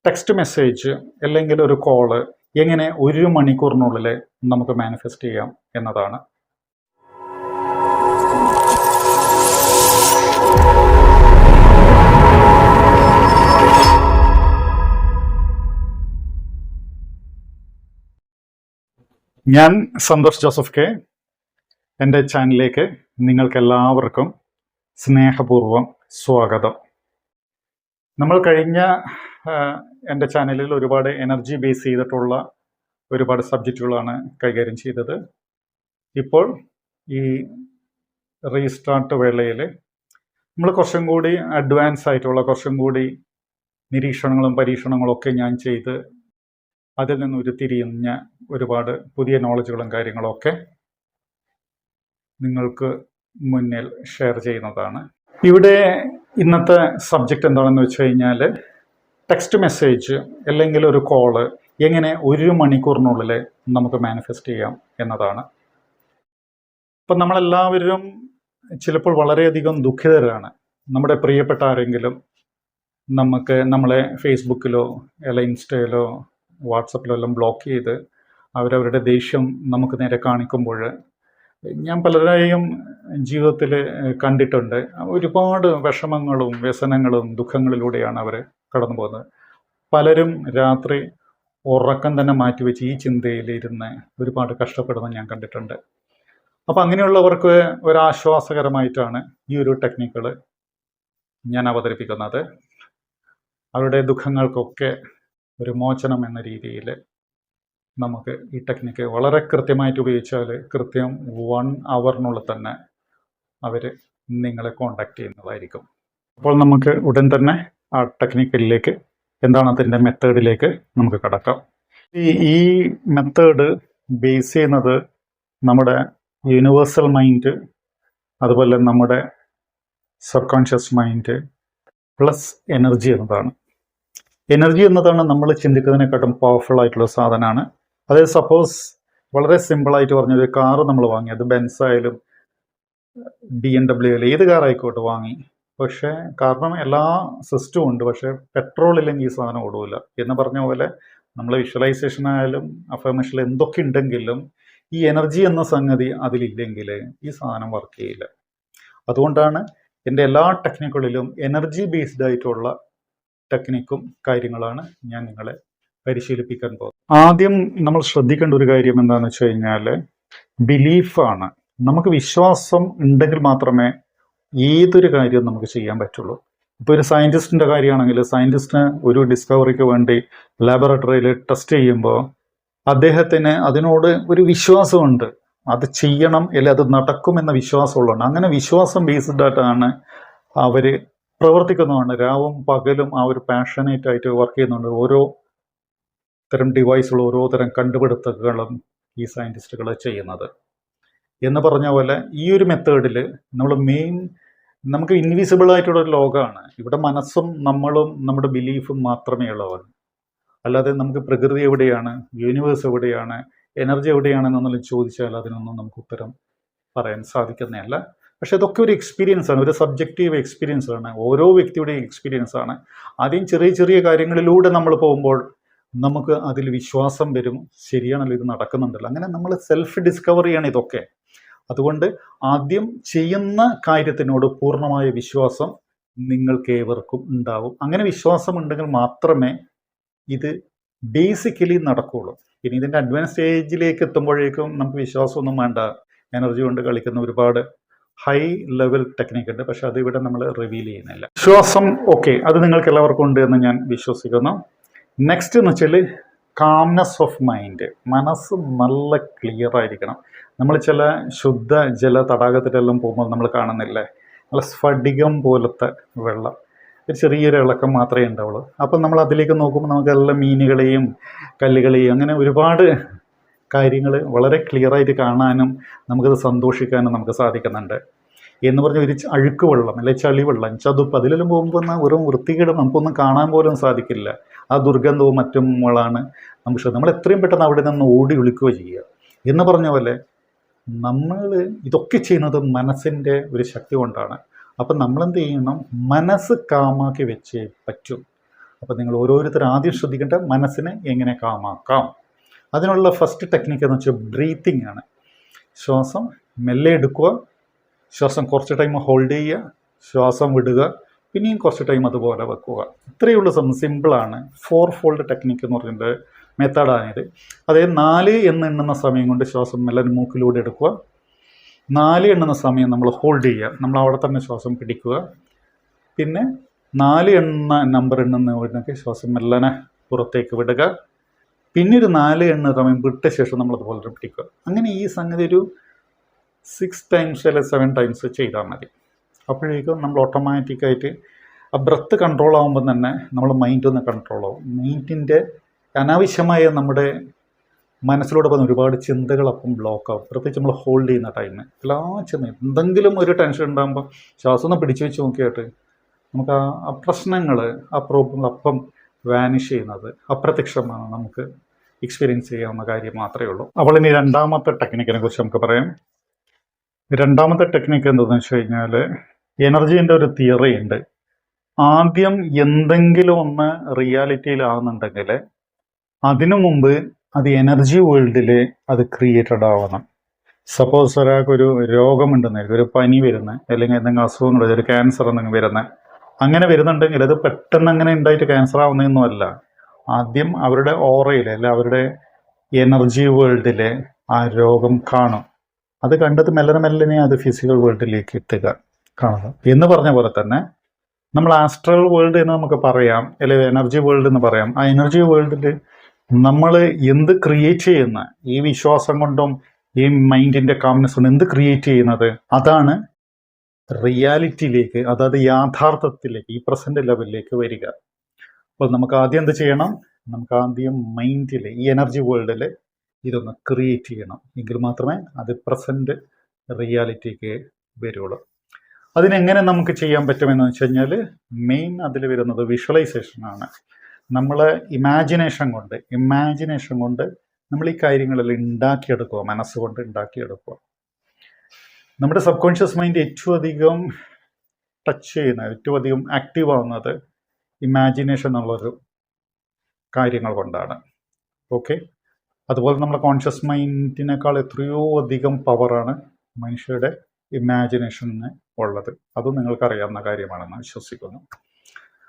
Text message അല്ലെങ്കിൽ ഒരു call എങ്ങനെ 1 മണിക്കൂറിനുള്ളിൽ നമുക്ക് മാനിഫെസ്റ്റ് ചെയ്യാം എന്നതാണ്. ഞാൻ സന്തോഷ് ജോസഫ് കെ. എൻ്റെ ചാനലിലേക്ക് നിങ്ങൾക്കെല്ലാവർക്കും സ്നേഹപൂർവ്വം സ്വാഗതം. നമ്മൾ കഴിഞ്ഞ എൻ്റെ ചാനലിൽ ഒരുപാട് എനർജി ബേസ് ചെയ്തിട്ടുള്ള ഒരുപാട് സബ്ജക്റ്റുകളാണ് കൈകാര്യം ചെയ്തത്. ഇപ്പോൾ ഈ റീസ്റ്റാർട്ട് വേളയിൽ നമ്മൾ കുറച്ചും കൂടി അഡ്വാൻസ് ആയിട്ടുള്ള കുറച്ചും കൂടി നിരീക്ഷണങ്ങളും പരീക്ഷണങ്ങളും ഒക്കെ ഞാൻ ചെയ്ത് അതിൽ നിന്ന് ഉരുത്തിരിഞ്ഞ ഒരുപാട് പുതിയ നോളജുകളും കാര്യങ്ങളൊക്കെ നിങ്ങൾക്ക് മുന്നിൽ ഷെയർ ചെയ്യുന്നതാണ്. ഇവിടെ ഇന്നത്തെ സബ്ജക്റ്റ് എന്താണെന്ന് വെച്ച് കഴിഞ്ഞാൽ ടെക്സ്റ്റ് മെസ്സേജ് അല്ലെങ്കിൽ ഒരു കോള് എങ്ങനെ 1 മണിക്കൂറിനുള്ളിൽ നമുക്ക് മാനിഫെസ്റ്റ് ചെയ്യാം എന്നതാണ്. ഇപ്പം നമ്മളെല്ലാവരും ചിലപ്പോൾ വളരെയധികം ദുഃഖിതരാണ്. നമ്മുടെ പ്രിയപ്പെട്ട ആരെങ്കിലും നമ്മളെ ഫേസ്ബുക്കിലോ അല്ല ഇൻസ്റ്റയിലോ വാട്സപ്പിലോ എല്ലാം ബ്ലോക്ക് ചെയ്ത് അവരവരുടെ ദേഷ്യം നമുക്ക് നേരെ കാണിക്കുമ്പോൾ ഞാൻ പലരെയും ജീവിതത്തിൽ കണ്ടിട്ടുണ്ട്. ഒരുപാട് വിഷമങ്ങളും വ്യസനങ്ങളും ദുഃഖങ്ങളിലൂടെയാണ് അവർ കടന്നു പോകുന്നത്. പലരും രാത്രി ഉറക്കം തന്നെ മാറ്റിവെച്ച് ഈ ചിന്തയിലിരുന്ന് ഒരുപാട് കഷ്ടപ്പെടുന്നത് ഞാൻ കണ്ടിട്ടുണ്ട്. അപ്പം അങ്ങനെയുള്ളവർക്ക് ഒരാശ്വാസകരമായിട്ടാണ് ഈ ഒരു ടെക്നിക്കുകൾ ഞാൻ അവതരിപ്പിക്കുന്നത്. അവരുടെ ദുഃഖങ്ങൾക്കൊക്കെ ഒരു മോചനം എന്ന രീതിയിൽ നമുക്ക് ഈ ടെക്നിക്ക് വളരെ കൃത്യമായിട്ട് ഉപയോഗിച്ചാൽ കൃത്യം 1 അവറിനുള്ളിൽ തന്നെ അവർ നിങ്ങളെ കോണ്ടാക്ട് ചെയ്യുന്നതായിരിക്കും. അപ്പോൾ നമുക്ക് ഉടൻ തന്നെ ആ ടെക്നിക്കിലേക്ക് എന്താണ് അതിൻ്റെ മെത്തേഡിലേക്ക് നമുക്ക് കടക്കാം. ഈ മെത്തേഡ് ബേസ് ചെയ്യുന്നത് നമ്മുടെ യൂണിവേഴ്സൽ മൈൻഡ്, അതുപോലെ നമ്മുടെ sub conscious mind plus energy എന്നതാണ്. എനർജി എന്നതാണ് നമ്മൾ ചിന്തിക്കുന്നതിനെക്കാട്ടും പവർഫുൾ ആയിട്ടുള്ള സാധനമാണ്. അതായത് സപ്പോസ് വളരെ സിമ്പിളായിട്ട് പറഞ്ഞൊരു കാറ് നമ്മൾ വാങ്ങി, അത് ബെൻസ് ആയാലും BMW ആയാലും ഏത് കാറായിക്കോട്ടെ വാങ്ങി, പക്ഷേ കാരണം എല്ലാ സിസ്റ്റവും ഉണ്ട്, പക്ഷേ പെട്രോൾ ഇല്ലെങ്കിൽ ഈ സാധനം ഓടില്ല എന്ന് പറഞ്ഞ പോലെ നമ്മൾ വിഷ്വലൈസേഷൻ ആയാലും അഫർമേഷൻ എന്തൊക്കെ ഉണ്ടെങ്കിലും ഈ എനർജി എന്ന സംഗതി അതിലില്ലെങ്കിൽ ഈ സാധനം വർക്ക് ചെയ്യില്ല. അതുകൊണ്ടാണ് എൻ്റെ എല്ലാ ടെക്നിക്കുകളിലും എനർജി ബേസ്ഡ് ആയിട്ടുള്ള ടെക്നിക്കും കാര്യങ്ങളാണ് ഞാൻ നിങ്ങളെ പരിശീലിപ്പിക്കാൻ പോകുന്നത്. ആദ്യം നമ്മൾ ശ്രദ്ധിക്കേണ്ട ഒരു കാര്യം എന്താണെന്ന് വെച്ച് കഴിഞ്ഞാൽ ബിലീഫാണ്. നമുക്ക് വിശ്വാസം ഉണ്ടെങ്കിൽ മാത്രമേ ഏതൊരു കാര്യവും നമുക്ക് ചെയ്യാൻ പറ്റുള്ളൂ. ഇപ്പോൾ ഒരു സയൻറ്റിസ്റ്റിൻ്റെ കാര്യമാണെങ്കിൽ സയൻറ്റിസ്റ്റിന് ഒരു ഡിസ്കവറിക്ക് വേണ്ടി ലാബോറട്ടറിയിൽ ടെസ്റ്റ് ചെയ്യുമ്പോൾ അദ്ദേഹത്തിന് അതിനോട് ഒരു വിശ്വാസമുണ്ട്, അത് ചെയ്യണം അല്ലെങ്കിൽ അത് നടക്കുമെന്ന വിശ്വാസമുള്ളതാണ്. അങ്ങനെ വിശ്വാസം ബേസ്ഡ് ആയിട്ടാണ് അവർ പ്രവർത്തിക്കുന്നതാണ്. രാവും പകലും ആ ഒരു പാഷനേറ്റ് ആയിട്ട് വർക്ക് ചെയ്യുന്നുണ്ട്. ഓരോ തരം ഡിവൈസുകളും ഓരോ തരം കണ്ടുപിടുത്തങ്ങളും ഈ സയൻറ്റിസ്റ്റുകൾ ചെയ്യുന്നത്. എന്ന് പറഞ്ഞ പോലെ ഈ ഒരു മെത്തേഡിൽ നമ്മൾ നമുക്ക് ഇൻവിസിബിൾ ആയിട്ടുള്ളൊരു ലോകമാണ്. ഇവിടെ മനസ്സും നമ്മളും നമ്മുടെ ബിലീഫും മാത്രമേ ഉള്ളതാണ്. അല്ലാതെ നമുക്ക് പ്രകൃതി എവിടെയാണ്, യൂണിവേഴ്സ് എവിടെയാണ്, എനർജി എവിടെയാണെന്നൊന്നും ചോദിച്ചാൽ അതിനൊന്നും നമുക്ക് ഉത്തരം പറയാൻ സാധിക്കുന്നതല്ല. പക്ഷെ ഇതൊക്കെ ഒരു എക്സ്പീരിയൻസ് ആണ്, ഒരു സബ്ജക്റ്റീവ് എക്സ്പീരിയൻസ് ആണ്, ഓരോ വ്യക്തിയുടെയും എക്സ്പീരിയൻസ് ആണ്. ആദ്യം ചെറിയ ചെറിയ കാര്യങ്ങളിലൂടെ നമ്മൾ പോകുമ്പോൾ നമുക്ക് അതിൽ വിശ്വാസം വരും, ശരിയാണല്ലോ ഇത് നടക്കുന്നുണ്ടല്ലോ. അങ്ങനെ നമ്മൾ സെൽഫ് ഡിസ്കവറിയാണ് ഇതൊക്കെ. അതുകൊണ്ട് ആദ്യം ചെയ്യുന്ന കാര്യത്തിനോട് പൂർണ്ണമായ വിശ്വാസം നിങ്ങൾക്ക് ഏവർക്കും ഉണ്ടാവും. അങ്ങനെ വിശ്വാസം ഉണ്ടെങ്കിൽ മാത്രമേ ഇത് ബേസിക്കലി നടക്കുകയുള്ളൂ. പിന്നെ ഇതിൻ്റെ അഡ്വാൻസ് സ്റ്റേജിലേക്ക് എത്തുമ്പോഴേക്കും നമുക്ക് വിശ്വാസമൊന്നും വേണ്ട. എനർജി കൊണ്ട് കളിക്കുന്ന ഒരുപാട് ഹൈ ലെവൽ ടെക്നിക്ക് ഉണ്ട്, പക്ഷെ അതിവിടെ നമ്മൾ റിവീൽ ചെയ്യുന്നില്ല. വിശ്വാസം ഓക്കെ, അത് നിങ്ങൾക്ക് എല്ലാവർക്കും ഉണ്ട് എന്ന് ഞാൻ വിശ്വസിക്കുന്നു. നെക്സ്റ്റ് എന്ന് വെച്ചാൽ കാംനെസ് ഓഫ് മൈൻഡ്. മനസ്സ് നല്ല ക്ലിയർ ആയിരിക്കണം. നമ്മൾ ചില ശുദ്ധ ജല തടാകത്തിലെല്ലാം പോകുമ്പോൾ നമ്മൾ കാണുന്നില്ലേ, നല്ല സ്ഫടികം പോലത്തെ വെള്ളം, ഒരു ചെറിയൊരു ഇളക്കം മാത്രമേ ഉണ്ടാവുള്ളൂ. അപ്പം നമ്മൾ അതിലേക്ക് നോക്കുമ്പോൾ നമുക്ക് എല്ലാ മീനുകളെയും കല്ലുകളെയും അങ്ങനെ ഒരുപാട് കാര്യങ്ങൾ വളരെ ക്ലിയറായിട്ട് കാണാനും നമുക്കത് സന്തോഷിക്കാനും നമുക്ക് സാധിക്കുന്നുണ്ട്. എന്ന് പറഞ്ഞാൽ ഒരു അഴുക്ക് വെള്ളം അല്ലെ ചളി വെള്ളം ചതുപ്പ് അതിലെല്ലാം പോകുമ്പോൾ വെറും വൃത്തികേട് നമുക്കൊന്നും കാണാൻ പോലും സാധിക്കില്ല. ആ ദുർഗന്ധവും മറ്റും ആണ് നമ്മൾ എത്രയും പെട്ടെന്ന് അവിടെ നിന്ന് ഓടി ഒളിക്കുക ചെയ്യുക. എന്ന് പറഞ്ഞ പോലെ നമ്മൾ ഇതൊക്കെ ചെയ്യുന്നത് മനസ്സിൻ്റെ ഒരു ശക്തി കൊണ്ടാണ്. അപ്പം നമ്മളെന്ത് ചെയ്യണം, മനസ്സ് കാമാക്കി വെച്ചേ പറ്റും. അപ്പോൾ നിങ്ങൾ ഓരോരുത്തരും ആദ്യം ശ്രദ്ധിക്കേണ്ട മനസ്സിനെ എങ്ങനെ കാമാക്കാം. അതിനുള്ള ഫസ്റ്റ് ടെക്നിക്ക് എന്ന് വെച്ചാൽ ബ്രീത്തിങ് ആണ്. ശ്വാസം മെല്ലെ എടുക്കുക, ശ്വാസം കുറച്ച് ടൈം ഹോൾഡ് ചെയ്യുക, ശ്വാസം വിടുക, പിന്നെയും കുറച്ച് ടൈം അതുപോലെ വെക്കുക. ഇത്രയേ ഉള്ളൂ. സിമ്പിളാണ്. 4 ഫോൾഡ് ടെക്നിക്ക് എന്ന് പറഞ്ഞിട്ട് മെത്തേഡാണിത്. അതായത് 4 എണ്ണുന്ന സമയം കൊണ്ട് ശ്വാസം മെല്ലെ മൂക്കിലൂടെ എടുക്കുക, 4 എണ്ണുന്ന സമയം നമ്മൾ ഹോൾഡ് ചെയ്യുക, നമ്മൾ അവിടെ തന്നെ ശ്വാസം പിടിക്കുക, പിന്നെ 4 നമ്പർ എണ്ണുന്നതിനൊക്കെ ശ്വാസം മെല്ലനെ പുറത്തേക്ക് വിടുക, പിന്നെ ഒരു 4 സമയം വിട്ട ശേഷം നമ്മൾ അതുപോലെ പിടിക്കുക. അങ്ങനെ ഈ സംഗതി ഒരു 6 ടൈംസ് അല്ലെങ്കിൽ 7 ടൈംസ് ചെയ്താൽ മതി. അപ്പോഴേക്കും നമ്മൾ ഓട്ടോമാറ്റിക്കായിട്ട് ആ ബ്രത്ത് കൺട്രോൾ ആകുമ്പോൾ തന്നെ നമ്മൾ മൈൻഡ് ഒന്ന് കൺട്രോൾ ആവും. മൈൻഡിൻ്റെ അനാവശ്യമായ നമ്മുടെ മനസ്സിലൂടെ പോകുന്ന ഒരുപാട് ചിന്തകൾ അപ്പം ബ്ലോക്ക് ആവും. പ്രത്യേകിച്ച് നമ്മൾ ഹോൾഡ് ചെയ്യുന്ന ടൈം എല്ലാ ചിന്ത എന്തെങ്കിലും ഒരു ടെൻഷൻ ഉണ്ടാകുമ്പോൾ ശ്വാസം ഒന്ന് പിടിച്ചു വെച്ച് നോക്കിയിട്ട് നമുക്ക് ആ പ്രശ്നങ്ങൾ, ആ പ്രോബ്ലങ്ങൾ അപ്പം വാനിഷ് ചെയ്യുന്നത് അപ്രത്യക്ഷമാണ്. നമുക്ക് എക്സ്പീരിയൻസ് ചെയ്യാവുന്ന കാര്യം മാത്രമേ ഉള്ളൂ. അപ്പോൾ ഇനി രണ്ടാമത്തെ ടെക്നിക്കിനെ കുറിച്ച് നമുക്ക് പറയാം. രണ്ടാമത്തെ ടെക്നിക്ക് എന്താണെന്ന് വെച്ച് കഴിഞ്ഞാൽ എനർജീൻ്റെ ഒരു തിയറി ഉണ്ട്. ആദ്യം എന്തെങ്കിലും ഒന്ന് റിയാലിറ്റിയിലാവുന്നുണ്ടെങ്കിൽ അതിനു മുമ്പ് അത് എനർജി വേൾഡിൽ അത് ക്രിയേറ്റഡ് ആവണം. സപ്പോസ് ഒരാൾക്കൊരു രോഗമുണ്ടെന്നായിരിക്കും, ഒരു പനി വരുന്നത്, അല്ലെങ്കിൽ എന്തെങ്കിലും അസുഖങ്ങൾ, ഒരു ക്യാൻസർ എന്തെങ്കിലും വരുന്നത്, അങ്ങനെ വരുന്നുണ്ടെങ്കിൽ അത് പെട്ടെന്ന് അങ്ങനെ ഉണ്ടായിട്ട് ക്യാൻസർ ആവുന്നതൊന്നുമല്ല. ആദ്യം അവരുടെ ഓറയിൽ അല്ല അവരുടെ എനർജി വേൾഡിൽ ആ രോഗം കാണും. അത് കണ്ടത് മെല്ലനെ അത് ഫിസിക്കൽ വേൾഡിലേക്ക് എത്തുക കാണുക. എന്ന് പറഞ്ഞ പോലെ തന്നെ നമ്മൾ ആസ്ട്രൽ വേൾഡ് എന്ന് നമുക്ക് പറയാം, അല്ലെങ്കിൽ എനർജി വേൾഡ് എന്ന് പറയാം. ആ എനർജി വേൾഡിൽ നമ്മൾ എന്ത് ക്രിയേറ്റ് ചെയ്യുന്ന ഈ വിശ്വാസം കൊണ്ടും ഈ മൈൻഡിൻ്റെ കാംനെസ് കൊണ്ട് എന്ത് ക്രിയേറ്റ് ചെയ്യുന്നത് അതാണ് റിയാലിറ്റിയിലേക്ക്, അതായത് യാഥാർത്ഥ്യത്തിലേക്ക്, ഈ പ്രസന്റ് ലെവലിലേക്ക് വരിക. അപ്പോൾ നമുക്ക് ആദ്യം എന്ത് ചെയ്യണം? നമുക്ക് ആദ്യം മൈൻഡിൽ, ഈ എനർജി വേൾഡിൽ ഇതൊന്ന് ക്രിയേറ്റ് ചെയ്യണം. എങ്കിൽ മാത്രമേ അത് പ്രസന്റ് റിയാലിറ്റിക്ക് വരുള്ളൂ. അതിനെങ്ങനെ നമുക്ക് ചെയ്യാൻ പറ്റുമെന്ന് വെച്ച് കഴിഞ്ഞാൽ മെയിൻ അതിൽ വരുന്നത് വിഷ്വലൈസേഷനാണ്. നമ്മൾ ഇമാജിനേഷൻ കൊണ്ട് നമ്മൾ ഈ കാര്യങ്ങളെല്ലാം ഉണ്ടാക്കിയെടുക്കുക, മനസ്സുകൊണ്ട് ഉണ്ടാക്കിയെടുക്കുക. നമ്മുടെ സബ് കോൺഷ്യസ് മൈൻഡ് ഏറ്റവും അധികം ടച്ച് ചെയ്യുന്ന, ഏറ്റവും അധികം ആക്റ്റീവ് ആവുന്നത് ഇമാജിനേഷൻ എന്നുള്ളൊരു കാര്യങ്ങൾ കൊണ്ടാണ്. ഓക്കെ, അതുപോലെ നമ്മുടെ കോൺഷ്യസ് മൈൻഡിനേക്കാൾ എത്രയോ അധികം പവറാണ് മനുഷ്യരുടെ ഇമാജിനേഷന് ഉള്ളത്. അതും നിങ്ങൾക്കറിയാവുന്ന കാര്യമാണെന്ന് വിശ്വസിക്കുന്നു.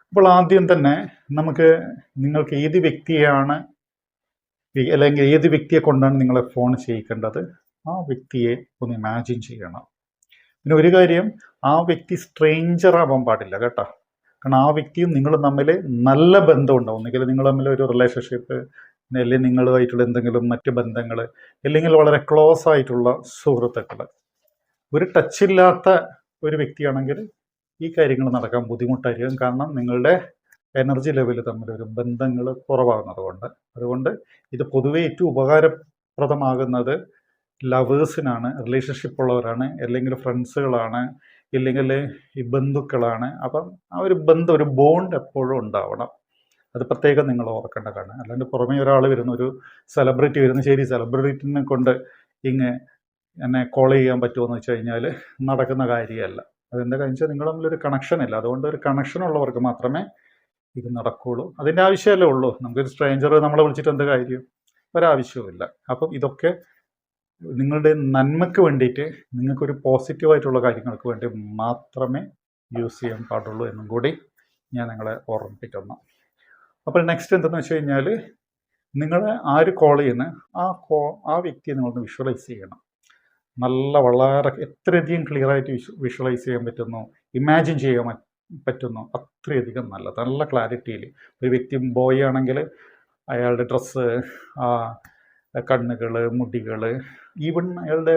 അപ്പോൾ ആദ്യം തന്നെ നിങ്ങൾക്ക് ഏത് വ്യക്തിയാണ്, അല്ലെങ്കിൽ ഏത് വ്യക്തിയെ കൊണ്ടാണ് നിങ്ങളെ ഫോൺ ചെയ്യിക്കേണ്ടത്, ആ വ്യക്തിയെ ഒന്ന് ഇമാജിൻ ചെയ്യണം. പിന്നെ ഒരു കാര്യം, ആ വ്യക്തി സ്ട്രേഞ്ചർ ആവാൻ പാടില്ല കേട്ടോ. കാരണം ആ വ്യക്തിയും നിങ്ങളും തമ്മിൽ നല്ല ബന്ധം ഉണ്ടാവും. ഒന്നുകിൽ നിങ്ങൾ തമ്മിൽ ഒരു റിലേഷൻഷിപ്പ്, അല്ലെങ്കിൽ നിങ്ങളുമായിട്ടുള്ള എന്തെങ്കിലും മറ്റ് ബന്ധങ്ങൾ, അല്ലെങ്കിൽ വളരെ ക്ലോസ് ആയിട്ടുള്ള സുഹൃത്തുക്കൾ. ഒരു ടച്ചില്ലാത്ത ഒരു വ്യക്തിയാണെങ്കിൽ ഈ കാര്യങ്ങൾ നടക്കാൻ ബുദ്ധിമുട്ടായിരിക്കും. കാരണം നിങ്ങളുടെ എനർജി ലെവൽ തമ്മിൽ ഒരു ബന്ധങ്ങൾ കുറവാകുന്നത് കൊണ്ട്. അതുകൊണ്ട് ഇത് പൊതുവെ ഏറ്റവും ഉപകാരപ്രദമാകുന്നത് ലവേഴ്സിനാണ്, റിലേഷൻഷിപ്പ് ഉള്ളവരാണ്, അല്ലെങ്കിൽ ഫ്രണ്ട്സുകളാണ്, ഇല്ലെങ്കിൽ ഈ ബന്ധുക്കളാണ്. അപ്പം ആ ഒരു ബന്ധം, ഒരു ബോണ്ട് എപ്പോഴും ഉണ്ടാവണം. അത് പ്രത്യേകം നിങ്ങൾ ഓർക്കേണ്ട കാരണം. അല്ലാണ്ട് പുറമേ ഒരാൾ വരുന്ന, ഒരു സെലിബ്രിറ്റി വരുന്ന, ശരി സെലിബ്രിറ്റിനെ കൊണ്ട് എന്നെ കോൾ ചെയ്യാൻ പറ്റുമോ എന്ന് വെച്ച് കഴിഞ്ഞാൽ നടക്കുന്ന കാര്യമല്ല. അതെന്താ കാര്യം വെച്ചാൽ നിങ്ങൾ തമ്മിലൊരു കണക്ഷൻ ഇല്ല. അതുകൊണ്ട് ഒരു കണക്ഷൻ ഉള്ളവർക്ക് മാത്രമേ ഇത് നടക്കുകയുള്ളൂ. അതിൻ്റെ ആവശ്യമല്ലേ ഉള്ളൂ. നമുക്കൊരു സ്ട്രേഞ്ചർ നമ്മളെ വിളിച്ചിട്ട് എന്ത് കാര്യം? ഒരാവശ്യവുമില്ല. അപ്പം ഇതൊക്കെ നിങ്ങളുടെ നന്മയ്ക്ക് വേണ്ടിയിട്ട്, നിങ്ങൾക്കൊരു പോസിറ്റീവായിട്ടുള്ള കാര്യങ്ങൾക്ക് വേണ്ടി മാത്രമേ യൂസ് ചെയ്യാൻ പാടുള്ളൂ എന്നും കൂടി ഞാൻ നിങ്ങളെ ഓർമ്മിപ്പിക്കുന്നു. അപ്പോൾ നെക്സ്റ്റ് എന്തെന്ന് വെച്ച് കഴിഞ്ഞാൽ, നിങ്ങൾ ആര് കോൾ ചെയ്യുന്ന ആ വ്യക്തിയെ നിങ്ങളൊന്ന് വിഷ്വലൈസ് ചെയ്യണം. വളരെ എത്രയധികം ക്ലിയറായിട്ട് വിഷ്വലൈസ് ചെയ്യാൻ പറ്റുന്നു, ഇമാജിൻ ചെയ്യാൻ പറ്റുന്നു, അത്രയധികം നല്ല ക്ലാരിറ്റിയിൽ. ഒരു വ്യക്തി ബോയ് ആണെങ്കിൽ അയാളുടെ ഡ്രസ്സ്, കണ്ണുകൾ, മുടികൾ, ഈവൻ അയാളുടെ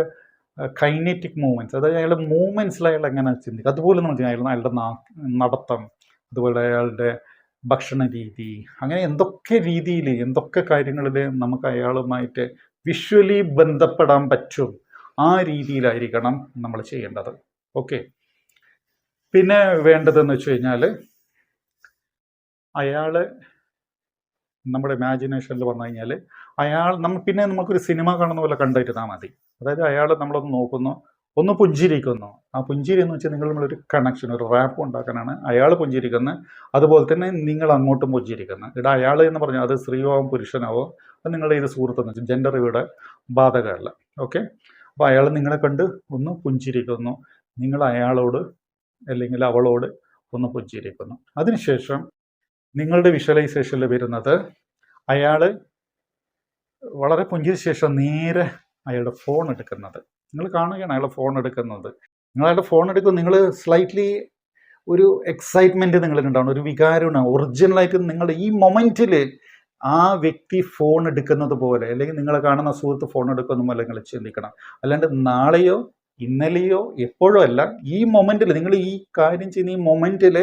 കൈനറ്റിക് മൂവ്മെൻറ്റ്സ്, അതായത് അയാളുടെ മൂവ്മെൻറ്റ്സിൽ അയാൾ എങ്ങനെ ചിന്തിക്കും, അതുപോലെ നമ്മൾ അയാളുടെ നടത്തം, അതുപോലെ അയാളുടെ ഭക്ഷണ രീതി, അങ്ങനെ എന്തൊക്കെ രീതിയിൽ, എന്തൊക്കെ കാര്യങ്ങളിൽ നമുക്ക് അയാളുമായിട്ട് വിഷ്വലി ബന്ധപ്പെടാൻ പറ്റും, ആ രീതിയിലായിരിക്കണം നമ്മൾ ചെയ്യേണ്ടത്. ഓക്കെ. പിന്നെ വേണ്ടതെന്ന് വെച്ച് കഴിഞ്ഞാൽ, അയാൾ നമ്മുടെ ഇമാജിനേഷനിൽ വന്നു കഴിഞ്ഞാൽ പിന്നെ നമുക്കൊരു സിനിമ കാണുന്ന പോലെ കണ്ടിരുന്നാൽ മതി. അതായത് അയാൾ നമ്മളൊന്ന് നോക്കുന്നു, ഒന്ന് പുഞ്ചിരിക്കുന്നു. ആ പുഞ്ചിരി എന്ന് വെച്ചാൽ നിങ്ങൾ നമ്മളൊരു കണക്ഷൻ, ഒരു റാപ്പ് ഉണ്ടാക്കാനാണ് അയാൾ പുഞ്ചിരിക്കുന്നത്. അതുപോലെ തന്നെ നിങ്ങൾ അങ്ങോട്ടും പുഞ്ചിരിക്കുന്നത്. ഇവിടെ അയാൾ എന്ന് പറഞ്ഞാൽ അത് സ്ത്രീയാവും പുരുഷനാവോ, അത് നിങ്ങളുടെ ഇത് സുഹൃത്തെന്ന് വെച്ചാൽ ജെൻഡർ ഇവിടെ ബാധകമല്ല. ഓക്കെ. അപ്പോൾ അയാൾ നിങ്ങളെ കണ്ട് ഒന്ന് പുഞ്ചിരിക്കുന്നു, നിങ്ങൾ അയാളോട് അല്ലെങ്കിൽ അവളോട് ഒന്ന് പുഞ്ചിരിക്കുന്നു. അതിനുശേഷം നിങ്ങളുടെ വിഷ്വലൈസേഷനിൽ വരുന്നത് അയാൾ വളരെ പുഞ്ചിരിച്ച ശേഷം നേരെ അയാളുടെ ഫോൺ എടുക്കുന്നത് നിങ്ങൾ കാണുകയാണ്. അയാളുടെ ഫോൺ എടുക്കുന്നത്, നിങ്ങൾ അയാളുടെ ഫോൺ എടുക്കും, നിങ്ങൾ സ്ലൈറ്റ്ലി ഒരു എക്സൈറ്റ്മെൻറ്റ് നിങ്ങളിലുണ്ടാവണം, ഒരു വികാരമാണ്. ഒറിജിനലായിട്ട് നിങ്ങൾ ഈ മൊമെൻറ്റിൽ ആ വ്യക്തി ഫോൺ എടുക്കുന്നത് പോലെ, അല്ലെങ്കിൽ നിങ്ങളെ കാണുന്ന സുഹൃത്ത് ഫോൺ എടുക്കുന്ന പോലെ നിങ്ങൾ ചിന്തിക്കണം. അല്ലാണ്ട് നാളെയോ ഇന്നലെയോ എപ്പോഴോ അല്ല, ഈ മൊമെൻറ്റിൽ നിങ്ങൾ ഈ കാര്യം ചെയ്യുന്ന ഈ മൊമെൻറ്റിൽ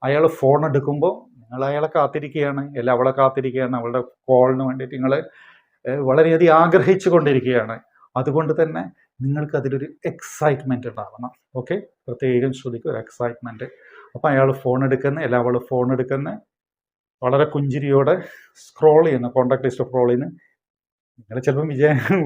അയാൾ ഫോൺ എടുക്കുമ്പോൾ നിങ്ങൾ അയാളെ കാത്തിരിക്കുകയാണ്, അല്ല അവളെ കാത്തിരിക്കുകയാണ്, അവളുടെ കോളിന് വേണ്ടിയിട്ട് നിങ്ങൾ വളരെയധികം ആഗ്രഹിച്ചു കൊണ്ടിരിക്കുകയാണ്. അതുകൊണ്ട് തന്നെ നിങ്ങൾക്ക് അതിലൊരു എക്സൈറ്റ്മെൻറ്റ് ഉണ്ടാവണം. ഓക്കെ, പ്രത്യേകം ശ്രദ്ധിക്കുക, ഒരു എക്സൈറ്റ്മെൻറ്റ്. അപ്പോൾ അയാൾ ഫോൺ എടുക്കുന്ന, അല്ല അവൾ ഫോൺ എടുക്കുന്ന, വളരെ പുഞ്ചിരിയോടെ സ്ക്രോൾ ചെയ്യുന്നു, കോൺടാക്ട് ലിസ്റ്റ് സ്ക്രോൾ ചെയ്യുന്നു. നിങ്ങൾ ചിലപ്പം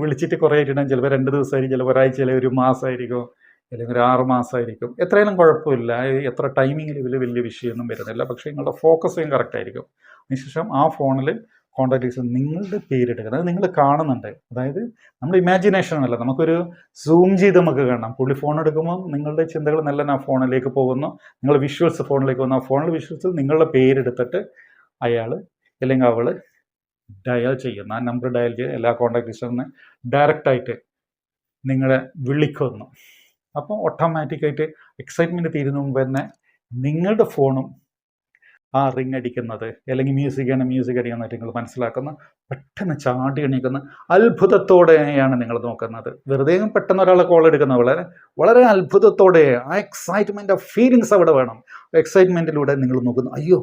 വിളിച്ചിട്ട് കുറേ ആയിട്ടുണ്ടാകും, ചിലപ്പോൾ 2 ദിവസമായിരിക്കും, ചിലപ്പോൾ ഒരാഴ്ച, അല്ലെങ്കിൽ 1 മാസമായിരിക്കും, അല്ലെങ്കിൽ ഒരു 6 മാസമായിരിക്കും. എത്രയായാലും കുഴപ്പമില്ല, എത്ര ടൈമിങ്ങിൽ ഇതിൽ വലിയ വിഷയമൊന്നും വരുന്നില്ല. പക്ഷേ നിങ്ങളുടെ ഫോക്കസും കറക്റ്റ് ആയിരിക്കും. അതിനുശേഷം ആ ഫോണിൽ കോൺടാക്ട് ലിസ്റ്റ് നിങ്ങളുടെ പേരെടുക്കുക, അത് നിങ്ങൾ കാണുന്നുണ്ട്. അതായത് നമ്മൾ ഇമാജിനേഷൻ അല്ല, നമുക്കൊരു സൂം ചെയ്ത് നമുക്ക് കാണാം. പുള്ളി ഫോൺ എടുക്കുമ്പോൾ നിങ്ങളുടെ ചിന്തകൾ നല്ല ആ ഫോണിലേക്ക് പോകുന്നു, നിങ്ങൾ വിഷ്വൽസ് ഫോണിലേക്ക് പോകുന്നു. ആ ഫോണിൽ വിഷ്വൽസ് നിങ്ങളുടെ പേരെടുത്തിട്ട് അയാൾ അല്ലെങ്കിൽ അവൾ ഡയൽ ചെയ്യുന്നു. ആ നമ്പർ ഡയൽ ചെയ്ത് എല്ലാ കോൺടാക്ട് ലിസ്റ്റിൽ നിന്ന് ഡയറക്റ്റായിട്ട് നിങ്ങളെ വിളിക്കുന്നു. അപ്പോൾ ഓട്ടോമാറ്റിക്കായിട്ട് എക്സൈറ്റ്മെൻറ്റ് തീരുന്ന മുമ്പ് തന്നെ നിങ്ങളുടെ ഫോണും ആ റിങ് അടിക്കുന്നത്, അല്ലെങ്കിൽ മ്യൂസിക് അടിക്കുന്നതായിട്ട് നിങ്ങൾ മനസ്സിലാക്കുന്ന, പെട്ടെന്ന് ചാടി എണീക്കുന്ന അത്ഭുതത്തോടെയാണ് നിങ്ങൾ നോക്കുന്നത്. വെറുതെ പെട്ടെന്ന് ഒരാളെ കോൾ എടുക്കുന്ന വളരെ വളരെ അത്ഭുതത്തോടെ, ആ എക്സൈറ്റ്മെൻറ്റ്, ആ ഫീലിങ്സ് അവിടെ വേണം. എക്സൈറ്റ്മെൻറ്റിലൂടെ നിങ്ങൾ നോക്കുന്നു, അയ്യോ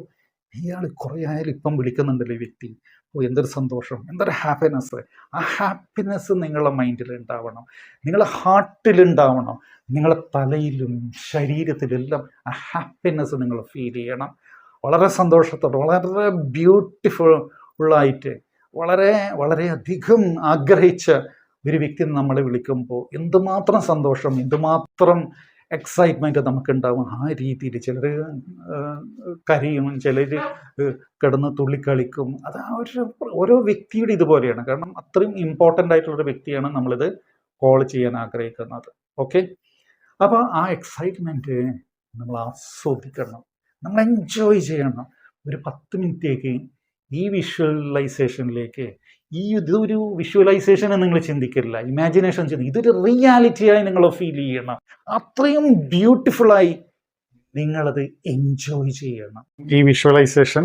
ഇയാൾ കുറേ ആയാലും ഇപ്പം വിളിക്കുന്നുണ്ടല്ലോ ഈ വ്യക്തി, ഓ എന്തൊരു സന്തോഷം, എന്തൊരു ഹാപ്പിനെസ്. ആ ഹാപ്പിനെസ് നിങ്ങളുടെ മൈൻഡിൽ ഉണ്ടാവണം, നിങ്ങളുടെ ഹാർട്ടിലുണ്ടാവണം, നിങ്ങളുടെ തലയിലും ശരീരത്തിലെല്ലാം ആ ഹാപ്പിനെസ് നിങ്ങൾ ഫീൽ ചെയ്യണം. വളരെ സന്തോഷത്തോടെ, വളരെ ബ്യൂട്ടിഫുള്ളായിട്ട്, വളരെ വളരെയധികം ആഗ്രഹിച്ച ഒരു വ്യക്തി നമ്മളെ വിളിക്കുമ്പോൾ എന്തുമാത്രം സന്തോഷം, എന്തുമാത്രം എക്സൈറ്റ്മെൻറ്റ് നമുക്കുണ്ടാവും. ആ രീതിയിൽ ചിലർ കരയും, ചിലർ കിടന്ന് തുള്ളിക്കളിക്കും. അത് ആ ഓരോ വ്യക്തിയുടെ ഇതുപോലെയാണ്. കാരണം അത്രയും ഇമ്പോർട്ടൻ്റ് ആയിട്ടുള്ളൊരു വ്യക്തിയാണ് നമ്മളിത് കോൾ ചെയ്യാൻ ആഗ്രഹിക്കുന്നത്. ഓക്കെ, അപ്പോൾ ആ എക്സൈറ്റ്മെൻറ്റ് നമ്മൾ ആസ്വദിക്കണം, നമ്മൾ എൻജോയ് ചെയ്യണം. ഒരു 10 മിനിറ്റേക്ക് ഈ വിഷ്വലൈസേഷനിലേക്ക്, ഇതൊരു വിഷ്വലൈസേഷൻ നിങ്ങൾ ചിന്തിക്കില്ല, ഇമാജിനേഷൻ ചിന്തിക്കും, ഇതൊരു റിയാലിറ്റിയായി നിങ്ങൾ ഫീൽ ചെയ്യണം. അത്രയും ബ്യൂട്ടിഫുള്ളായി നിങ്ങളത് എൻജോയ് ചെയ്യണം. ഈ വിഷ്വലൈസേഷൻ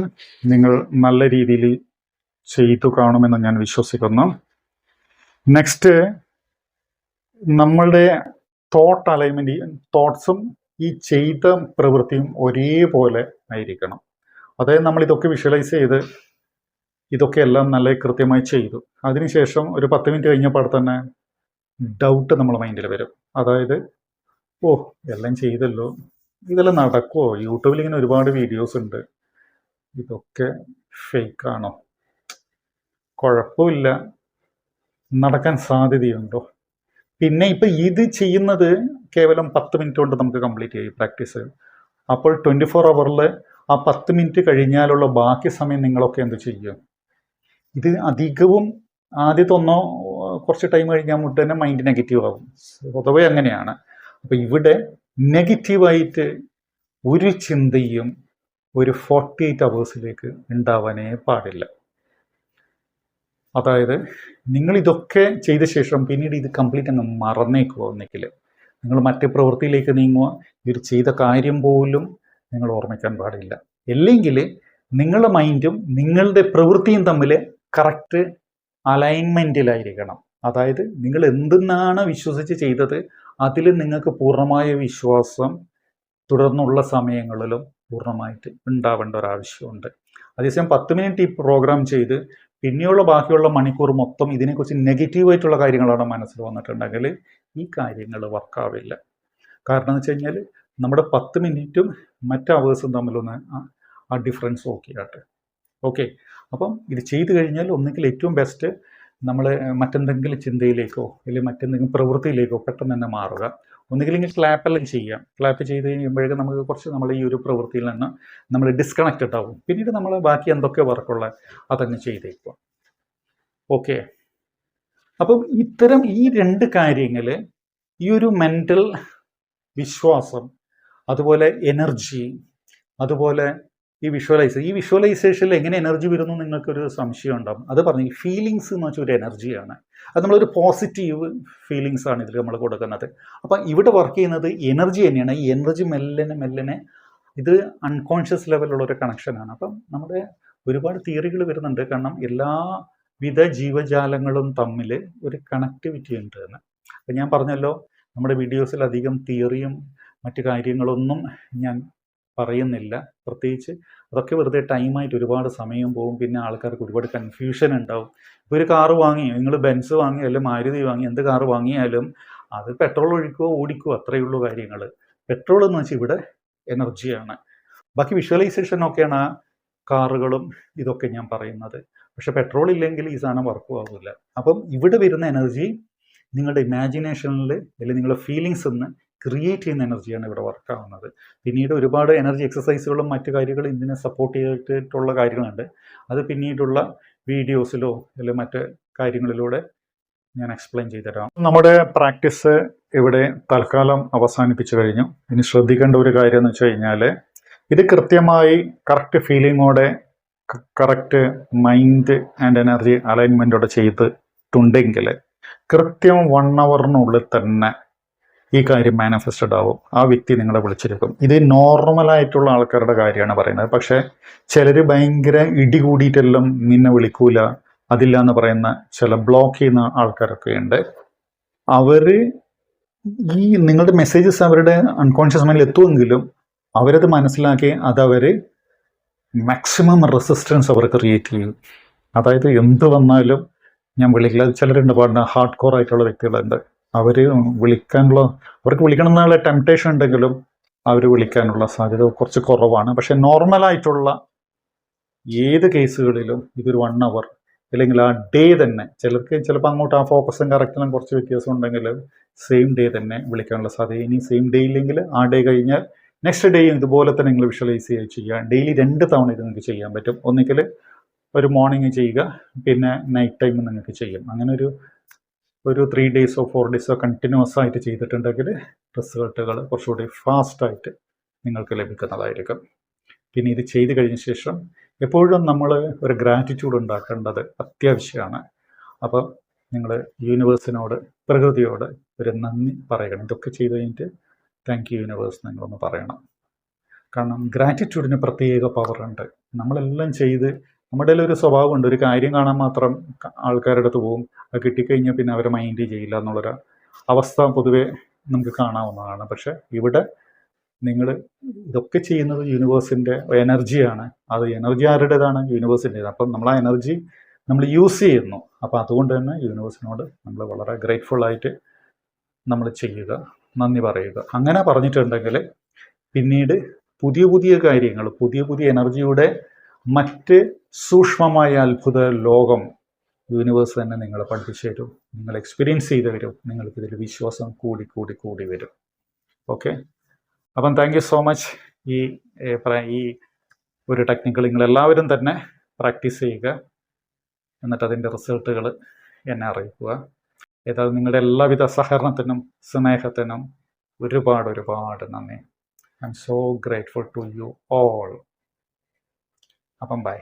നിങ്ങൾ നല്ല രീതിയിൽ ചെയ്തു കാണുമെന്ന് ഞാൻ വിശ്വസിക്കുന്നു. നെക്സ്റ്റ്, നമ്മളുടെ തോട്ട് അലൈൻമെൻറ്റ്, തോട്ട്സും ഈ ചെയ്ത പ്രവൃത്തിയും ഒരേപോലെ ആയിരിക്കണം. അതായത് നമ്മളിതൊക്കെ വിഷ്വലൈസ് ചെയ്ത് ഇതൊക്കെ എല്ലാം നല്ല കൃത്യമായി ചെയ്തു, അതിനുശേഷം ഒരു 10 മിനിറ്റ് കഴിഞ്ഞപ്പോൾ തന്നെ ഡൗട്ട് നമ്മളെ മൈൻഡിൽ വരും. അതായത് ഓ എല്ലാം ചെയ്തല്ലോ, ഇതെല്ലാം നടക്കുമോ, യൂട്യൂബിൽ ഇങ്ങനെ ഒരുപാട് വീഡിയോസ് ഉണ്ട്, ഇതൊക്കെ ഫേക്കാണോ, കുഴപ്പമില്ല, നടക്കാൻ സാധ്യതയുണ്ടോ. പിന്നെ ഇപ്പം ഇത് ചെയ്യുന്നത് കേവലം 10 മിനിറ്റ് കൊണ്ട് നമുക്ക് കംപ്ലീറ്റ് ചെയ്യും പ്രാക്ടീസ്. അപ്പോൾ 24 ഹവറിൽ ആ 10 മിനിറ്റ് കഴിഞ്ഞാലുള്ള ബാക്കി സമയം നിങ്ങളൊക്കെ എന്ത് ചെയ്യും? ഇത് അധികവും ആദ്യത്തെ കുറച്ച് ടൈം കഴിഞ്ഞാൽ തന്നെ മൈൻഡ് നെഗറ്റീവ് ആകും, പൊതുവേ അങ്ങനെയാണ്. അപ്പോൾ ഇവിടെ നെഗറ്റീവായിട്ട് ഒരു ചിന്തയും ഒരു 48 ഹവേഴ്സിലേക്ക് ഉണ്ടാവാനേ പാടില്ല. അതായത് നിങ്ങളിതൊക്കെ ചെയ്ത ശേഷം പിന്നീട് ഇത് കംപ്ലീറ്റ് അങ്ങ് മറന്നേക്കുക. ഒന്നെങ്കിൽ നിങ്ങൾ മറ്റേ പ്രവൃത്തിയിലേക്ക് നീങ്ങുക, ഇവർ ചെയ്ത കാര്യം പോലും നിങ്ങൾ ഓർമ്മിക്കാൻ പാടില്ല. അല്ലെങ്കിൽ നിങ്ങളുടെ മൈൻഡും നിങ്ങളുടെ പ്രവൃത്തിയും തമ്മിൽ കറക്റ്റ് അലൈൻമെൻറ്റിലായിരിക്കണം. അതായത് നിങ്ങൾ എന്തെന്നാണ് വിശ്വസിച്ച് ചെയ്തത് അതിൽ നിങ്ങൾക്ക് പൂർണ്ണമായ വിശ്വാസം തുടർന്നുള്ള സമയങ്ങളിലും പൂർണ്ണമായിട്ട് ഉണ്ടാവേണ്ട ഒരാവശ്യമുണ്ട്. അതേസമയം 10 മിനിറ്റ് ഈ പ്രോഗ്രാം ചെയ്ത് പിന്നെയുള്ള ബാക്കിയുള്ള മണിക്കൂർ മൊത്തം ഇതിനെക്കുറിച്ച് നെഗറ്റീവായിട്ടുള്ള കാര്യങ്ങളാണ് മനസ്സിൽ വന്നിട്ടുണ്ടെങ്കിൽ ഈ കാര്യങ്ങൾ വർക്കാവില്ല. കാരണം എന്ന് വെച്ച് കഴിഞ്ഞാൽ നമ്മുടെ 10 മിനിറ്റും മറ്റ് അവേഴ്സും തമ്മിലൊന്ന് ആ ഡിഫറൻസ് നോക്കിയാട്ടെ. ഓക്കെ, അപ്പം ഇത് ചെയ്ത് കഴിഞ്ഞാൽ ഒന്നുകിൽ ഏറ്റവും ബെസ്റ്റ് നമ്മൾ മറ്റെന്തെങ്കിലും ചിന്തയിലേക്കോ അല്ലെങ്കിൽ മറ്റെന്തെങ്കിലും പ്രവൃത്തിയിലേക്കോ പെട്ടെന്ന് തന്നെ മാറുക. ഒന്നുകിൽ ഇങ്ങനെ ക്ലാപ്പെല്ലാം ചെയ്യാം. ക്ലാപ്പ് ചെയ്ത് കഴിയുമ്പോഴേക്കും നമുക്ക് കുറച്ച് നമ്മൾ ഈ ഒരു പ്രവൃത്തിയിൽ നിന്ന് നമ്മൾ ഡിസ്കണക്റ്റഡ് ആവും. പിന്നീട് നമ്മൾ ബാക്കി എന്തൊക്കെ വർക്കുള്ള അതങ്ങ് ചെയ്തേക്കുക. ഓക്കെ. അപ്പം ഇത്തരം ഈ 2 കാര്യങ്ങൾ, ഈ ഒരു മെൻ്റൽ വിശ്വാസം, അതുപോലെ എനർജി, അതുപോലെ ഈ വിഷ്വലൈസേഷനിൽ എങ്ങനെ എനർജി വരുന്നു നിങ്ങൾക്കൊരു സംശയം ഉണ്ടാകും. അത് പറഞ്ഞു, ഈ ഫീലിങ്സ് എന്ന് വെച്ചാൽ ഒരു എനർജിയാണ്. അത് നമ്മളൊരു പോസിറ്റീവ് ഫീലിങ്സ് ആണ് ഇതിൽ നമ്മൾ കൊടുക്കുന്നത്. അപ്പം ഇവിടെ വർക്ക് ചെയ്യുന്നത് എനർജി തന്നെയാണ്. ഈ എനർജി മെല്ലനെ ഇത് അൺകോൺഷ്യസ് ലെവലുള്ള ഒരു കണക്ഷനാണ്. അപ്പം നമ്മുടെ ഒരുപാട് തിയറികൾ വരുന്നുണ്ട്. കാരണം എല്ലാവിധ ജീവജാലങ്ങളും തമ്മിൽ ഒരു കണക്ടിവിറ്റി ഉണ്ട് എന്ന്. അപ്പം ഞാൻ പറഞ്ഞല്ലോ, നമ്മുടെ വീഡിയോസിൽ അധികം തിയറിയും മറ്റു കാര്യങ്ങളൊന്നും ഞാൻ പറയുന്നില്ല. പ്രത്യേകിച്ച് അതൊക്കെ വെറുതെ ടൈമായിട്ട് ഒരുപാട് സമയം പോകും. പിന്നെ ആൾക്കാർക്ക് ഒരുപാട് കൺഫ്യൂഷൻ ഉണ്ടാവും. ഇപ്പോൾ ഒരു കാറ് വാങ്ങി, നിങ്ങൾ ബെൻസ് വാങ്ങി അല്ലെങ്കിൽ മാരുതി വാങ്ങി, എന്ത് കാറ് വാങ്ങിയാലും അത് പെട്രോൾ ഒഴിക്കുകയോ ഓടിക്കുകയോ അത്രയേ ഉള്ളൂ കാര്യങ്ങൾ. പെട്രോൾ എന്ന് വെച്ചാൽ ഇവിടെ എനർജിയാണ്. ബാക്കി വിഷ്വലൈസേഷൻ ഒക്കെയാണ് ആ കാറുകളും ഇതൊക്കെ ഞാൻ പറയുന്നത്. പക്ഷെ പെട്രോൾ ഇല്ലെങ്കിൽ ഈ സാധനം വർക്കും ആവില്ല. അപ്പം ഇവിടെ വരുന്ന എനർജി നിങ്ങളുടെ ഇമാജിനേഷനിൽ അല്ലെങ്കിൽ നിങ്ങളുടെ ഫീലിങ്സ് എന്ന് ക്രിയേറ്റ് ചെയ്യുന്ന എനർജിയാണ് ഇവിടെ വർക്കാവുന്നത്. പിന്നീട് ഒരുപാട് എനർജി എക്സസൈസുകളും മറ്റു കാര്യങ്ങളും ഇതിനെ സപ്പോർട്ട് ചെയ്തിട്ടുള്ള കാര്യങ്ങളുണ്ട്. അത് പിന്നീടുള്ള വീഡിയോസിലോ അല്ലെങ്കിൽ മറ്റ് കാര്യങ്ങളിലൂടെ ഞാൻ എക്സ്പ്ലെയിൻ ചെയ്തുതരാം. നമ്മുടെ പ്രാക്ടീസ് ഇവിടെ തൽക്കാലം അവസാനിപ്പിച്ചു കഴിഞ്ഞു. ഇനി ശ്രദ്ധിക്കേണ്ട ഒരു കാര്യം എന്ന് വെച്ച് കഴിഞ്ഞാൽ, ഇത് കൃത്യമായി കറക്റ്റ് ഫീലിങ്ങോടെ കറക്റ്റ് മൈൻഡ് ആൻഡ് എനർജി അലൈൻമെൻറ്റോടെ ചെയ്തിട്ടുണ്ടെങ്കിൽ കൃത്യം 1 ഹവറിനുള്ളിൽ തന്നെ ഈ കാര്യം മാനിഫെസ്റ്റഡ് ആവും. ആ വ്യക്തി നിങ്ങളെ വിളിച്ചിരിക്കും. ഇത് നോർമലായിട്ടുള്ള ആൾക്കാരുടെ കാര്യമാണ് പറയുന്നത്. പക്ഷേ ചിലർ ഭയങ്കര ഇടി കൂടിയിട്ടെല്ലാം നിന്നെ വിളിക്കൂല, അതില്ല എന്ന് പറയുന്ന ചില ബ്ലോക്ക് ചെയ്യുന്ന ആൾക്കാരൊക്കെ ഉണ്ട്. അവർ ഈ നിങ്ങളുടെ മെസ്സേജസ് അവരുടെ അൺകോൺഷ്യസ് മൈൻഡിൽ എത്തുമെങ്കിലും അവരത് മനസ്സിലാക്കി അതവർ മാക്സിമം റെസിസ്റ്റൻസ് അവർ ക്രിയേറ്റ് ചെയ്യും. അതായത് എന്ത് വന്നാലും ഞാൻ വിളിക്കില്ല. ചിലരുണ്ട് പാടുന്ന ഹാർഡ് കോർ ആയിട്ടുള്ള വ്യക്തികളുണ്ട്. അവർ അവർക്ക് വിളിക്കണം എന്നുള്ള ടെംപ്ടേഷൻ ഉണ്ടെങ്കിലും അവർ വിളിക്കാനുള്ള സാധ്യത കുറച്ച് കുറവാണ്. പക്ഷെ നോർമലായിട്ടുള്ള ഏത് കേസുകളിലും ഇതൊരു 1 ഹവർ അല്ലെങ്കിൽ ആ ഡേ തന്നെ, ചിലർക്ക് ചിലപ്പോൾ അങ്ങോട്ട് ആ ഫോക്കസും കറക്റ്റിലും കുറച്ച് വ്യത്യാസം ഉണ്ടെങ്കിൽ സെയിം ഡേ തന്നെ വിളിക്കാനുള്ള സാധ്യത. ഇനി സെയിം ഡേ ഇല്ലെങ്കിൽ ആ ഡേ കഴിഞ്ഞാൽ നെക്സ്റ്റ് ഡേയും ഇതുപോലെ തന്നെ നിങ്ങൾ വിഷ്വലൈസ് ചെയ്യുക. ഡെയിലി 2 തവണ ഇത് നിങ്ങൾക്ക് ചെയ്യാൻ പറ്റും. ഒന്നുകിൽ ഒരു മോർണിംഗ് ചെയ്യുക, പിന്നെ നൈറ്റ് ടൈം നിങ്ങൾക്ക് ചെയ്യും. അങ്ങനെ ഒരു 3 ഡേയ്സോ 4 ഡേയ്സോ കണ്ടിന്യൂസ് ആയിട്ട് ചെയ്തിട്ടുണ്ടെങ്കിൽ റിസൾട്ടുകൾ കുറച്ചുകൂടി ഫാസ്റ്റായിട്ട് നിങ്ങൾക്ക് ലഭിക്കുന്നതായിരിക്കും. പിന്നെ ഇത് ചെയ്ത് കഴിഞ്ഞ ശേഷം എപ്പോഴും നമ്മൾ ഒരു ഗ്രാറ്റിറ്റ്യൂഡ് ഉണ്ടാക്കേണ്ടത് അത്യാവശ്യമാണ്. അപ്പം നിങ്ങൾ യൂണിവേഴ്സിനോട്, പ്രകൃതിയോട് ഒരു നന്ദി പറയണം. ഇതൊക്കെ ചെയ്ത് കഴിഞ്ഞിട്ട് താങ്ക് യു യൂണിവേഴ്സ് നിങ്ങളൊന്ന് പറയണം. കാരണം ഗ്രാറ്റിറ്റ്യൂഡിന് പ്രത്യേക പവറുണ്ട്. നമ്മളെല്ലാം ചെയ്ത് നമ്മുടെ ഒരു സ്വഭാവമുണ്ട്, ഒരു കാര്യം കാണാൻ മാത്രം ആൾക്കാരുടെ അടുത്ത് പോകും, അത് കിട്ടിക്കഴിഞ്ഞാൽ പിന്നെ അവരെ മൈൻഡ് ചെയ്യില്ല എന്നുള്ളൊരു അവസ്ഥ പൊതുവെ നമുക്ക് കാണാവുന്നതാണ്. പക്ഷെ ഇവിടെ നിങ്ങൾ ഇതൊക്കെ ചെയ്യുന്നത് യൂണിവേഴ്സിൻ്റെ എനർജിയാണ്. അത് എനർജി ആരുടേതാണ്? യൂണിവേഴ്സിൻ്റേത്. അപ്പം നമ്മൾ ആ എനർജി നമ്മൾ യൂസ് ചെയ്യുന്നു. അപ്പോൾ അതുകൊണ്ട് തന്നെ യൂണിവേഴ്സിനോട് നമ്മൾ വളരെ ഗ്രേറ്റ്ഫുള്ളായിട്ട് നമ്മൾ ചെയ്യുക, നന്ദി പറയുക. അങ്ങനെ പറഞ്ഞിട്ടുണ്ടെങ്കിൽ പിന്നീട് പുതിയ കാര്യങ്ങൾ, പുതിയ എനർജിയുടെ മറ്റ് സൂക്ഷ്മമായ അത്ഭുത ലോകം യൂണിവേഴ്സ് തന്നെ നിങ്ങളെ പഠിപ്പിച്ചു തരും, നിങ്ങൾ എക്സ്പീരിയൻസ് ചെയ്ത് വരും. നിങ്ങൾക്കിതിൽ വിശ്വാസം കൂടി വരും. ഓക്കെ, അപ്പം താങ്ക് യു സോ മച്ച്. ഈ ഒരു ടെക്നിക്കൽ നിങ്ങളെല്ലാവരും തന്നെ പ്രാക്ടീസ് ചെയ്യുക. എന്നിട്ട് അതിൻ്റെ റിസൾട്ടുകൾ എന്നെ അറിയിക്കുക. ഏതായാലും നിങ്ങളുടെ എല്ലാവിധ സഹകരണത്തിനും സ്നേഹത്തിനും ഒരുപാട് നന്ദി. I'm so grateful to you all. അപ്പം ബൈ.